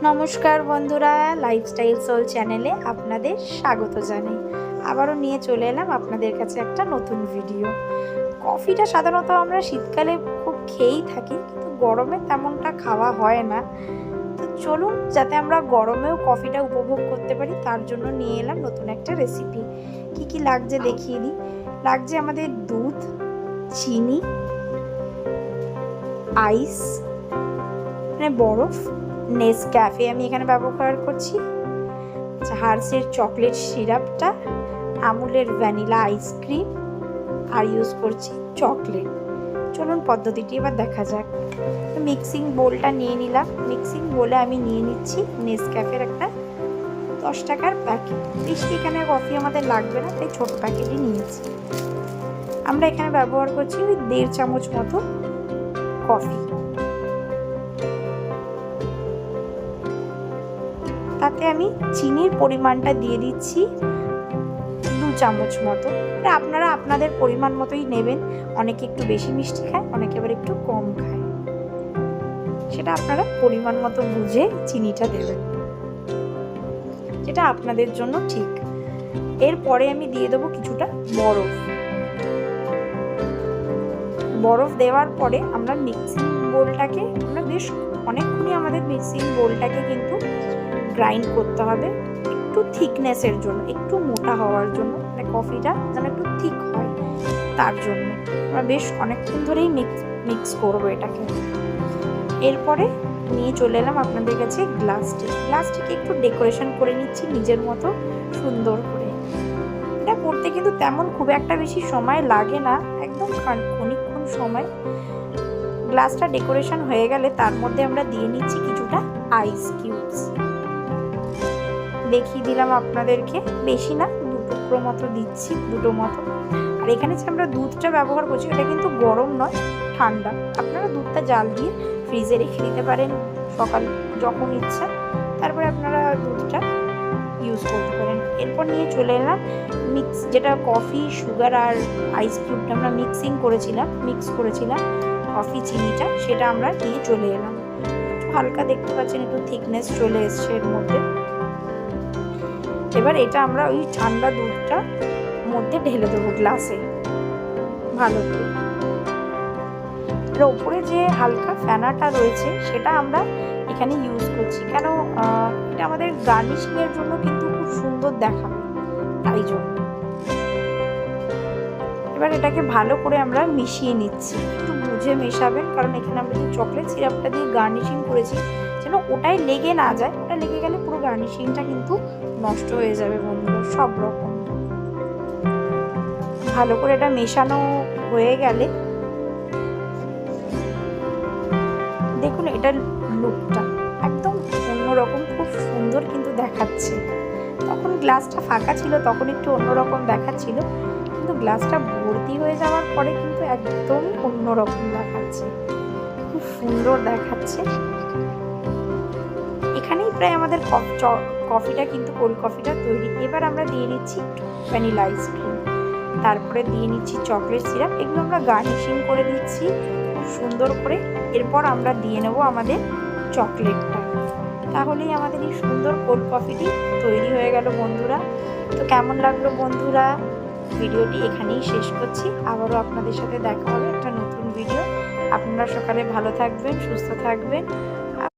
নমস্কার বন্ধুরা, lifestyle soul চ্যানেলে আপনাদের স্বাগত জানাই। আবারও নিয়ে চলে এলাম আপনাদের কাছে একটা নতুন ভিডিও। কফিটা সাধারণত আমরা শীতকালে খুব খেয়েই থাকি, কিন্তু গরমে তেমনটা খাওয়া হয় না। তো চলুন, যাতে আমরা গরমেও কফিটা উপভোগ করতে পারি, তার জন্য নিয়ে এলাম নতুন একটা রেসিপি। কি কি লাগছে দেখিয়ে দিই। লাগছে আমাদের দুধ, চিনি, আইস মানে বরফ, নেসক্যাফে আমি এখানে ব্যবহার করছি, হার্সের চকলেট সিরাপটা, আমুলের ভ্যানিলা আইসক্রিম, আর ইউজ করছি চকলেট। চলুন পদ্ধতিটি এবার দেখা যাক। মিক্সিং বোলটা নিয়ে নিলাম। মিক্সিং বোলে আমি নিয়ে নিচ্ছি নেসক্যাফের একটা 10 টাকার প্যাকেট। বেশি এখানে কফি আমাদের লাগবে না, তাই ছোট প্যাকেটই নিয়েছি। আমরা এখানে ব্যবহার করছি ওই 1.5 চামচ মতো কফি। তাতে আমি চিনির পরিমাণটা দিয়ে দিচ্ছি 2 চামচ মতো। আপনারা আপনাদের পরিমাণ মতোই নেবেন। অনেকে একটু বেশি মিষ্টি খায়, অনেকে আবার একটু কম খায়, সেটা আপনারা পরিমাণ মতো বুঝে চিনিটা দেবেন, যেটা আপনাদের জন্য ঠিক। এরপরে আমি দিয়ে দেবো কিছুটা বরফ। বরফ দেওয়ার পরে আমরা মিক্সিং বোলটাকে বেশ অনেকক্ষণই আমাদের মিক্সিং বোলটাকে কিন্তু গ্রাইন্ড করতে হবে, একটু থিকনেসের জন্য, একটু মোটা হওয়ার জন্য, মানে কফিটা যেন একটু থিক হয়, তার জন্য আমরা বেশ অনেকক্ষণ ধরেই মিক্স করবো এটাকে। এরপরে নিয়ে চলে এলাম আপনাদের কাছে গ্লাসটিকে একটু ডেকোরেশন করে নিচ্ছি নিজের মতো সুন্দর করে। এটা করতে কিন্তু তেমন খুব একটা বেশি সময় লাগে না, একদম খানিকক্ষণ সময়। গ্লাসটা ডেকোরেশন হয়ে গেলে তার মধ্যে আমরা দিয়ে নিচ্ছি কিছুটা আইস কিউবস। দেখিয়ে দিলাম আপনাদেরকে, বেশি না, 2 টুকরো মতো দিচ্ছি, 2টো মতো। আর এখানে যে আমরা দুধটা ব্যবহার করছি, এটা কিন্তু গরম নয়, ঠান্ডা। আপনারা দুধটা জাল দিয়ে ফ্রিজে রেখে দিতে পারেন, সকাল যখন ইচ্ছা তারপরে আপনারা দুধটা ইউজ করতে পারেন। এরপর নিয়ে চলে এলাম যেটা কফি, সুগার আর আইস কিউবটা আমরা মিক্স করেছিলাম কফি চিনিটা, সেটা আমরা নিয়ে চলে এলাম। একটু হালকা দেখতে পাচ্ছেন, একটু থিকনেস চলে এসছে এর মধ্যে। এবার এটা আমরা ওই ঠান্ডা দুধটা মধ্যে ঢেলে দেবো গ্লাসে ভালো করে। এর ওপরে যে হালকা ফেনাটা রয়েছে সেটা আমরা এখানে ইউজ করছি, কেন এটা আমাদের গার্নিশিং এর জন্য কিন্তু খুব সুন্দর দেখাবে, তাই জন্য। এবার এটাকে ভালো করে আমরা মিশিয়ে নিচ্ছি, একটু বুঝে মেশাবেন, কারণ এখানে আমরা যে চকলেট সিরাপটা দিয়ে গার্নিশিং করেছি, যেন ওটাই লেগে না যায়। ওটা লেগে গেলে পুরো গার্নিশিংটা কিন্তু নষ্ট হয়ে যাবে বন্ধুরা। সব রকম ভালো করে এটা মেশানো হয়ে গেলে দেখুন এটার লুকটা একদম অন্যরকম, খুব সুন্দর কিন্তু দেখাচ্ছে। তখন গ্লাসটা ফাঁকা ছিল, তখন একটু অন্যরকম দেখাচ্ছিল, কিন্তু গ্লাসটা ভর্তি হয়ে যাওয়ার পরে কিন্তু একদম অন্যরকম দেখাচ্ছে, খুব সুন্দর দেখাচ্ছে। এখানেই প্রায় আমাদের কফিটা কিন্তু কোল্ড কফিটা তৈরি। এবার আমরা দিয়ে নিচ্ছি ভ্যানিলা আইসক্রিম, তারপরে দিয়ে নিচ্ছি চকলেট সিরাপ। এগুলো আমরা গার্নিশিং করে দিচ্ছি খুব সুন্দর করে। এরপর আমরা দিয়ে নেব আমাদের চকলেটটা, তাহলেই আমাদের এই সুন্দর কোল্ড কফিটি তৈরি হয়ে গেল বন্ধুরা। তো কেমন লাগলো বন্ধুরা, ভিডিওটি এখানেই শেষ করছি। আবারও আপনাদের সাথে দেখা হবে একটা নতুন ভিডিও। আপনারা সকালে ভালো থাকবেন, সুস্থ থাকবেন।